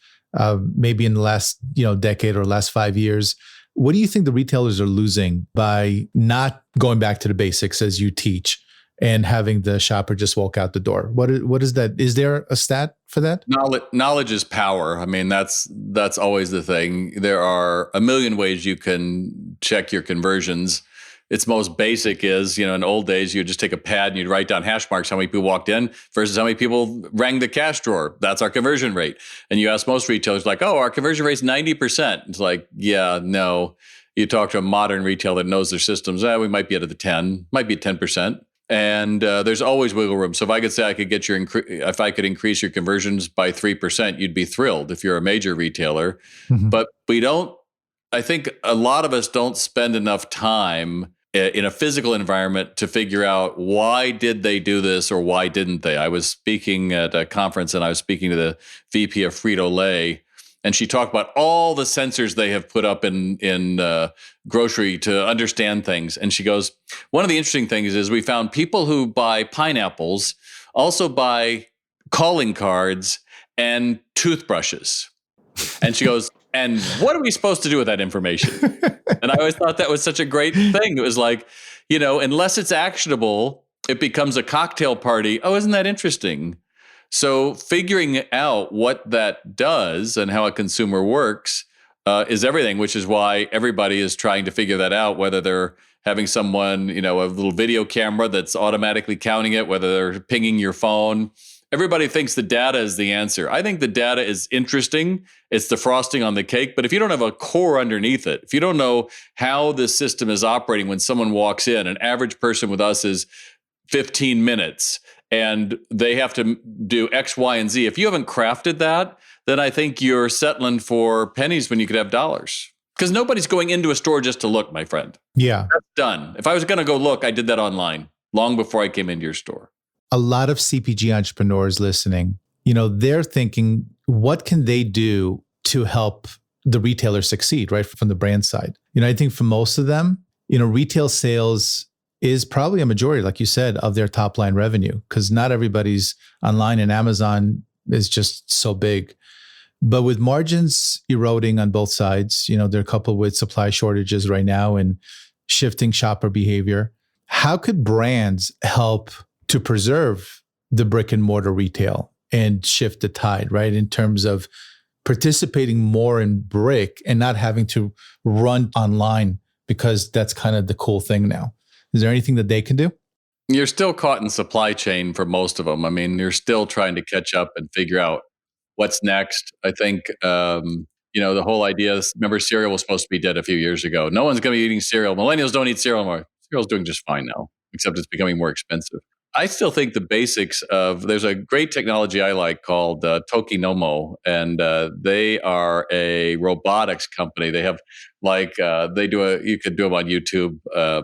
maybe in the last decade or last 5 years? What do you think the retailers are losing by not going back to the basics as you teach and having the shopper just walk out the door? What is that? Is there a stat for that? Knowledge is power. I mean, that's always the thing. There are a million ways you can check your conversions. Its most basic is, in old days, you'd just take a pad and you'd write down hash marks, how many people walked in versus how many people rang the cash drawer. That's our conversion rate. And you ask most retailers like, oh, our conversion rate's 90%. It's like, yeah, no. You talk to a modern retailer that knows their systems, we might be at the 10, might be 10%. And there's always wiggle room. So if I could say if I could increase your conversions by 3%, you'd be thrilled if you're a major retailer. Mm-hmm. But I think a lot of us don't spend enough time in a physical environment to figure out why did they do this or why didn't they. I was speaking at a conference and I was speaking to the VP of Frito-Lay, and she talked about all the sensors they have put up in grocery to understand things. And she goes, one of the interesting things is we found people who buy pineapples also buy calling cards and toothbrushes. And she goes, and what are we supposed to do with that information? And I always thought that was such a great thing. It was like, unless it's actionable, it becomes a cocktail party. Oh, isn't that interesting? So figuring out what that does and how a consumer works is everything, which is why everybody is trying to figure that out, whether they're having someone, a little video camera that's automatically counting it, whether they're pinging your phone. Everybody thinks the data is the answer. I think the data is interesting. It's the frosting on the cake. But if you don't have a core underneath it, if you don't know how the system is operating when someone walks in, an average person with us is 15 minutes and they have to do X, Y, and Z. If you haven't crafted that, then I think you're settling for pennies when you could have dollars. Because nobody's going into a store just to look, my friend. Yeah. That's done. If I was going to go look, I did that online long before I came into your store. A lot of CPG entrepreneurs listening, they're thinking, what can they do to help the retailer succeed, right? From the brand side. I think for most of them, retail sales is probably a majority, like you said, of their top line revenue, because not everybody's online, and Amazon is just so big. But with margins eroding on both sides, they're coupled with supply shortages right now and shifting shopper behavior. How could brands help to preserve the brick and mortar retail and shift the tide, right? In terms of participating more in brick and not having to run online because that's kind of the cool thing now. Is there anything that they can do? You're still caught in supply chain for most of them. I mean, you're still trying to catch up and figure out what's next. I think, the whole idea is, remember, cereal was supposed to be dead a few years ago. No one's going to be eating cereal. Millennials don't eat cereal anymore. Cereal's doing just fine now, except it's becoming more expensive. I still think the basics there's a great technology I like called Tokinomo, and they are a robotics company. They have you could do them on YouTube.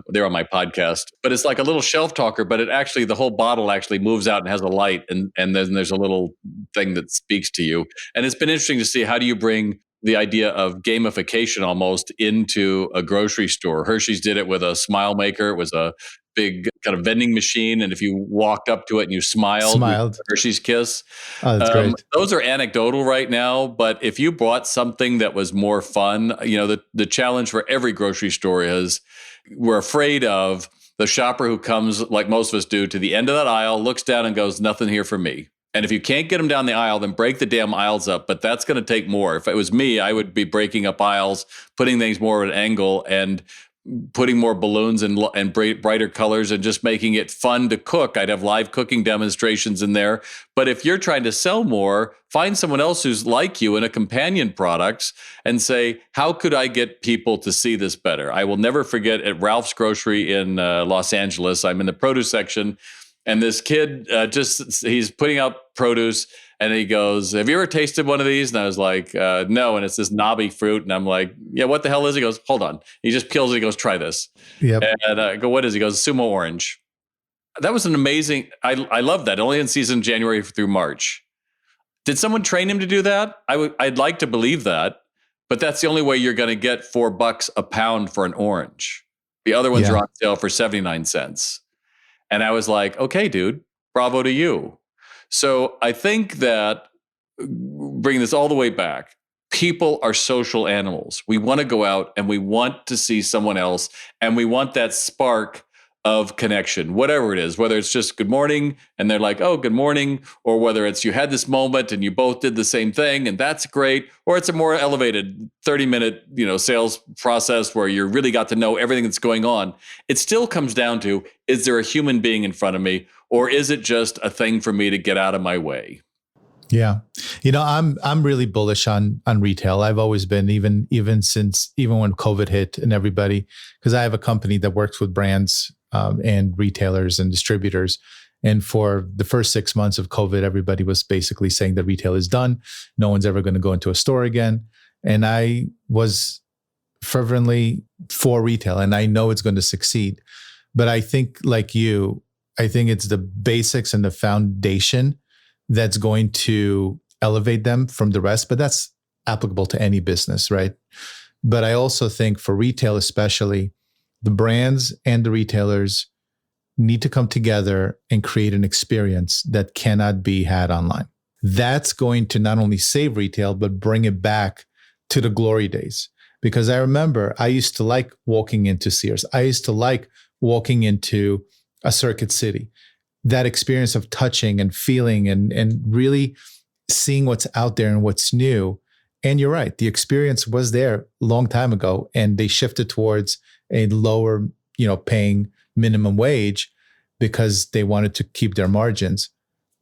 They're on my podcast, but it's like a little shelf talker, but the whole bottle actually moves out and has a light, and then there's a little thing that speaks to you. And it's been interesting to see, how do you bring the idea of gamification almost into a grocery store? Hershey's did it with a smile maker. It was a big kind of vending machine, and if you walked up to it and you smiled. Hershey's Kiss. Oh, that's great. Those are anecdotal right now, but if you bought something that was more fun, the challenge for every grocery store is, we're afraid of the shopper who comes, like most of us do, to the end of that aisle, looks down and goes, nothing here for me. And if you can't get them down the aisle, then break the damn aisles up. But that's going to take more. If it was me, I would be breaking up aisles, putting things more at an angle, and putting more balloons and brighter colors and just making it fun to cook. I'd have live cooking demonstrations in there. But if you're trying to sell more, find someone else who's like you in a companion products and say, how could I get people to see this better? I will never forget at Ralph's Grocery in Los Angeles. I'm in the produce section, and this kid he's putting out produce. And he goes, have you ever tasted one of these? And I was like, no. And it's this knobby fruit. And I'm like, yeah, what the hell is it? He goes, hold on. He just peels it. He goes, try this. Yep. And I go, what is it? He goes, Sumo Orange. That was an amazing, I love that. Only in season January through March. Did someone train him to do that? I'd like to believe that. But that's the only way you're going to get $4 a pound for an orange. The other ones are on sale for 79 cents. And I was like, okay, dude, bravo to you. So I think that bringing this all the way back, people are social animals. We want to go out and we want to see someone else, and we want that spark of connection, whatever it is, whether it's just good morning and they're like, oh, good morning, or whether it's you had this moment and you both did the same thing and that's great, or it's a more elevated 30-minute, sales process where you really got to know everything that's going on. It still comes down to, is there a human being in front of me, or is it just a thing for me to get out of my way? Yeah. I'm really bullish on retail. I've always been, even when COVID hit and everybody, because I have a company that works with brands and retailers and distributors. And for the first 6 months of COVID, everybody was basically saying that retail is done. No one's ever going to go into a store again. And I was fervently for retail, and I know it's going to succeed. But I think, like you, I think it's the basics and the foundation that's going to elevate them from the rest. But that's applicable to any business, right? But I also think for retail especially, the brands and the retailers need to come together and create an experience that cannot be had online. That's going to not only save retail, but bring it back to the glory days. Because I remember I used to like walking into Sears. I used to like walking into a Circuit City. That experience of touching and feeling and really seeing what's out there and what's new. And you're right, the experience was there a long time ago, and they shifted towards a lower, paying minimum wage because they wanted to keep their margins.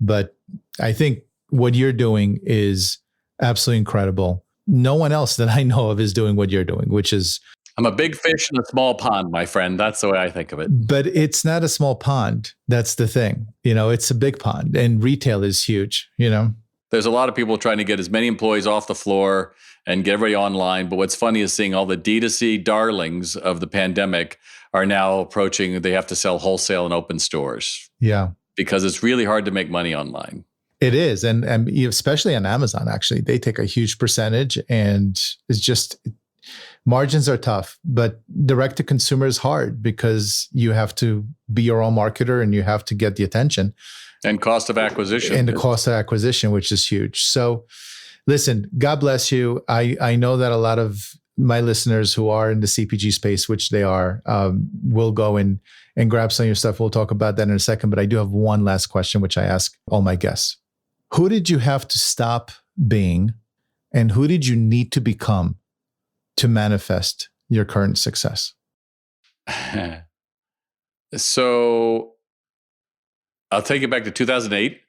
But I think what you're doing is absolutely incredible. No one else that I know of is doing what you're doing, which is... I'm a big fish in a small pond, my friend. That's the way I think of it. But it's not a small pond. That's the thing. It's a big pond, and retail is huge, There's a lot of people trying to get as many employees off the floor and get everybody online. But what's funny is seeing all the D2C darlings of the pandemic are now approaching, they have to sell wholesale and open stores. Yeah. Because it's really hard to make money online. It is. And especially on Amazon, actually, they take a huge percentage, and it's just... margins are tough, but direct to consumer is hard because you have to be your own marketer and you have to get the attention. And cost of acquisition. And the cost of acquisition, which is huge. So listen, God bless you. I know that a lot of my listeners who are in the CPG space, which they are, will go and grab some of your stuff. We'll talk about that in a second. But I do have one last question, which I ask all my guests. Who did you have to stop being, and who did you need to become to manifest your current success? So I'll take it back to 2008.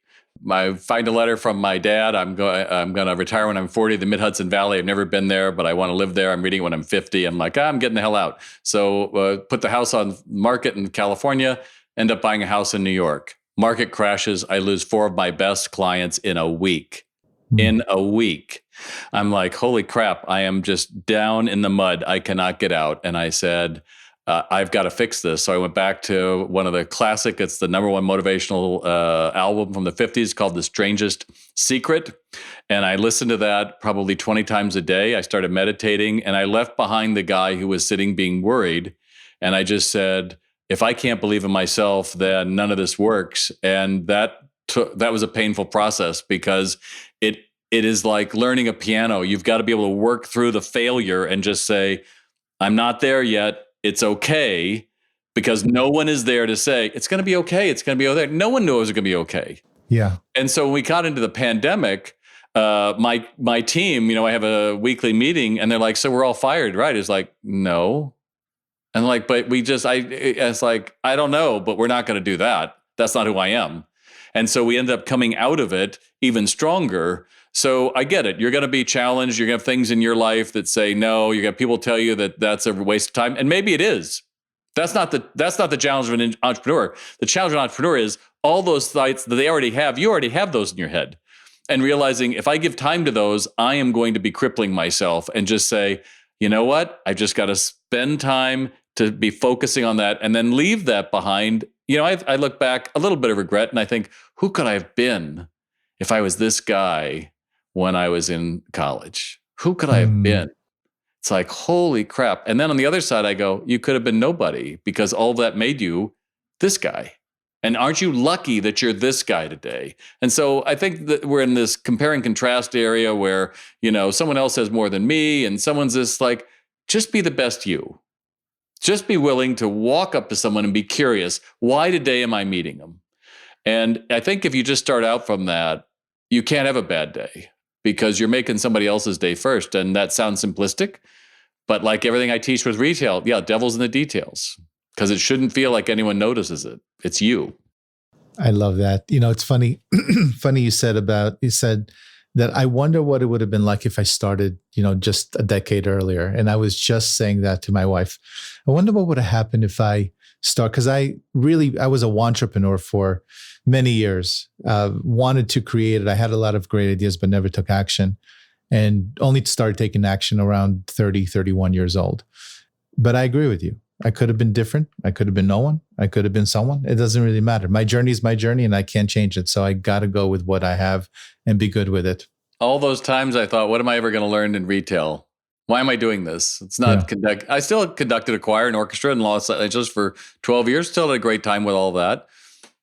I find a letter from my dad. I'm going to retire when I'm 40, the Mid-Hudson Valley. I've never been there, but I want to live there. I'm reading it when I'm 50. I'm like, I'm getting the hell out. So put the house on market in California, end up buying a house in New York. Market crashes. I lose 4 of my best clients in a week. In a week. I'm like, holy crap, I am just down in the mud. I cannot get out. And I said, I've got to fix this. So I went back to one of the classic, it's the number one motivational album from the 50s called The Strangest Secret. And I listened to that probably 20 times a day. I started meditating, and I left behind the guy who was sitting being worried. And I just said, if I can't believe in myself, then none of this works. And that was a painful process, because it is like learning a piano. You've got to be able to work through the failure and just say, I'm not there yet. It's okay, because no one is there to say, it's going to be okay. It's going to be okay. No one knows it's going to be okay. Yeah. And so when we got into the pandemic, my team, I have a weekly meeting, and they're like, so we're all fired, right? It's like, no. And like, but it's like, I don't know, but we're not going to do that. That's not who I am. And so we end up coming out of it even stronger. So I get it. You're going to be challenged. You're going to have things in your life that say no. You're going to have people tell you that that's a waste of time. And maybe it is. That's not the challenge of an entrepreneur. The challenge of an entrepreneur is all those sites that they already have. You already have those in your head. And realizing if I give time to those, I am going to be crippling myself and just say, you know what? I've just got to spend time to be focusing on that and then leave that behind. You know, I look back a little bit of regret and I think, who could I have been if I was this guy when I was in college? Who could I have been? It's like, holy crap. And then on the other side, I go, you could have been nobody because all that made you this guy. And aren't you lucky that you're this guy today? And so I think that we're in this compare and contrast area where, you know, someone else has more than me and someone's just like, just be the best you. Just be willing to walk up to someone and be curious. Why today am I meeting them? And I think if you just start out from that, you can't have a bad day because you're making somebody else's day first. And that sounds simplistic, but like everything I teach with retail, yeah, devil's in the details. Because it shouldn't feel like anyone notices it. It's you. I love that. You know, it's funny. Funny you said that I wonder what it would have been like if I started, you know, just a decade earlier. And I was just saying that to my wife. I wonder what would have happened if I start, because I was a entrepreneur for many years, wanted to create it. I had a lot of great ideas, but never took action and only started taking action around 30, 31 years old. But I agree with you. I could have been different. I could have been no one. I could have been someone. It doesn't really matter. My journey is my journey and I can't change it. So I got to go with what I have and be good with it. All those times I thought, what am I ever going to learn in retail? Why am I doing this? It's not I still conducted a choir and orchestra in Los Angeles for 12 years. Still had a great time with all that.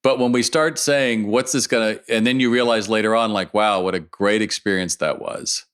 But when we start saying, what's this going to, and then you realize later on, like, wow, what a great experience that was.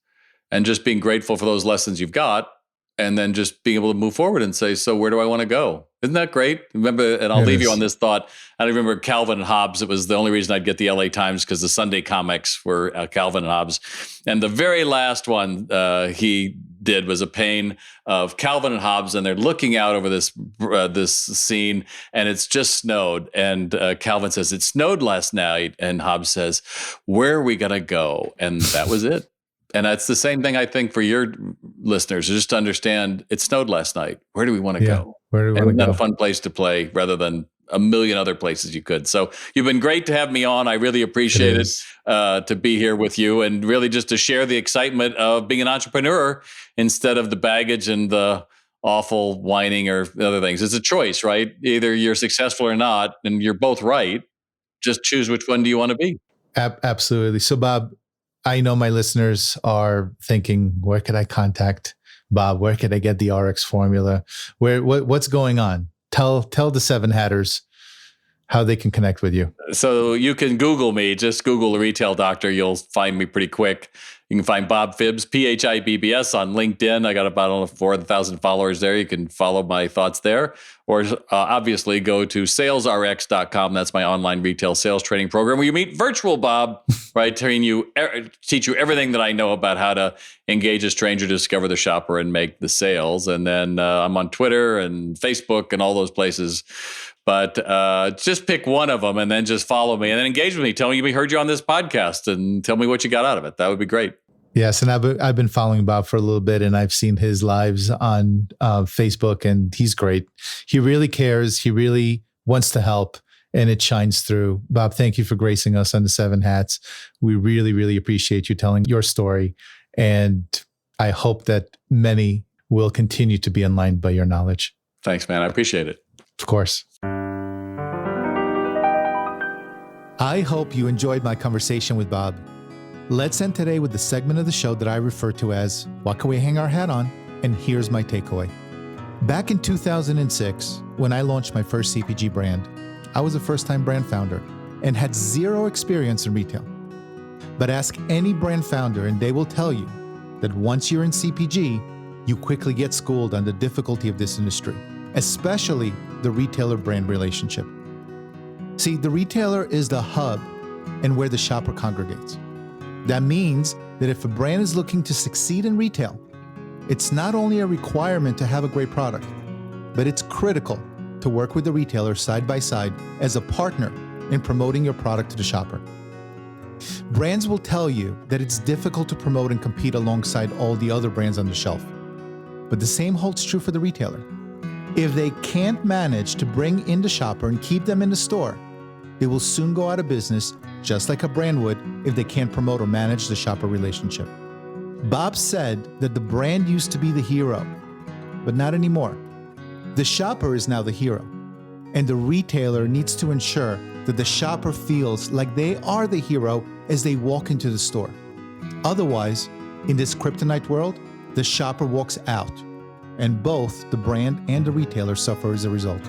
And just being grateful for those lessons you've got. And then just being able to move forward and say, so where do I want to go? Isn't that great? Remember, and I'll leave you on this thought. I remember Calvin and Hobbes. It was the only reason I'd get the LA Times because the Sunday comics were Calvin and Hobbes. And the very last one he did was a pane of Calvin and Hobbes, and they're looking out over this scene, and it's just snowed. And Calvin says, it snowed last night. And Hobbes says, where are we going to go? And that was it. And that's the same thing I think for your listeners, just to understand it snowed last night. Where do we want to go? Where do we want to go? A fun place to play rather than a million other places you could. So you've been great to have me on. I really appreciate it to be here with you and really just to share the excitement of being an entrepreneur instead of the baggage and the awful whining or other things. It's a choice, right? Either you're successful or not, and you're both right. Just choose which one do you want to be. Absolutely. So Bob, I know my listeners are thinking, where could I contact Bob? Where could I get the RX formula? What's going on? Tell the Seven Hatters how they can connect with you. So you can Google me, just Google a retail doctor. You'll find me pretty quick. You can find Bob Phibbs, Phibbs on LinkedIn. I got about 4,000 followers there. You can follow my thoughts there. Or obviously go to salesrx.com. That's my online retail sales training program where you meet virtual Bob, right? Teach you everything that I know about how to engage a stranger, discover the shopper, and make the sales. And then I'm on Twitter and Facebook and all those places. But just pick one of them and then just follow me and then engage with me. Tell me we heard you on this podcast and tell me what you got out of it. That would be great. Yes, and I've been following Bob for a little bit, and I've seen his lives on Facebook, and he's great. He really cares. He really wants to help, and it shines through. Bob, thank you for gracing us on the Seven Hats. We really, really appreciate you telling your story, and I hope that many will continue to be enlightened by your knowledge. Thanks, man. I appreciate it. Of course. I hope you enjoyed my conversation with Bob. Let's end today with the segment of the show that I refer to as What Can We Hang Our Hat On? And here's my takeaway. Back in 2006, when I launched my first CPG brand, I was a first-time brand founder and had zero experience in retail. But ask any brand founder and they will tell you that once you're in CPG, you quickly get schooled on the difficulty of this industry, especially the retailer-brand relationship. See, the retailer is the hub and where the shopper congregates. That means that if a brand is looking to succeed in retail, it's not only a requirement to have a great product, but it's critical to work with the retailer side by side as a partner in promoting your product to the shopper. Brands will tell you that it's difficult to promote and compete alongside all the other brands on the shelf. But the same holds true for the retailer. If they can't manage to bring in the shopper and keep them in the store, they will soon go out of business, just like a brand would if they can't promote or manage the shopper relationship. Bob said that the brand used to be the hero, but not anymore. The shopper is now the hero, and the retailer needs to ensure that the shopper feels like they are the hero as they walk into the store. Otherwise, in this kryptonite world, the shopper walks out, and both the brand and the retailer suffer as a result.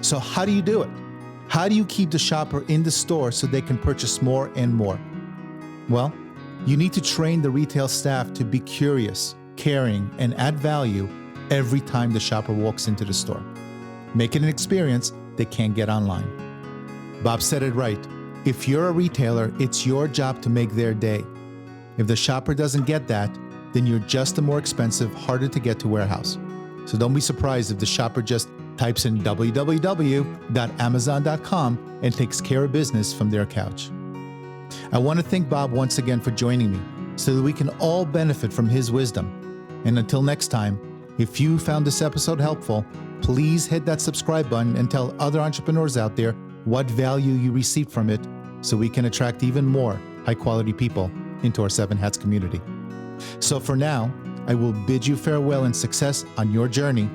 So how do you do it? How do you keep the shopper in the store so they can purchase more and more? Well, you need to train the retail staff to be curious, caring, and add value every time the shopper walks into the store. Make it an experience they can't get online. Bob said it right. If you're a retailer, it's your job to make their day. If the shopper doesn't get that, then you're just a more expensive, harder to get to warehouse. So don't be surprised if the shopper just types in www.amazon.com and takes care of business from their couch. I want to thank Bob once again for joining me so that we can all benefit from his wisdom. And until next time, if you found this episode helpful, please hit that subscribe button and tell other entrepreneurs out there what value you received from it so we can attract even more high-quality people into our 7 Hats community. So for now, I will bid you farewell and success on your journey.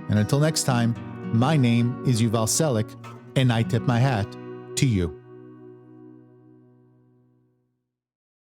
And until next time, my name is Yuval Selik, and I tip my hat to you.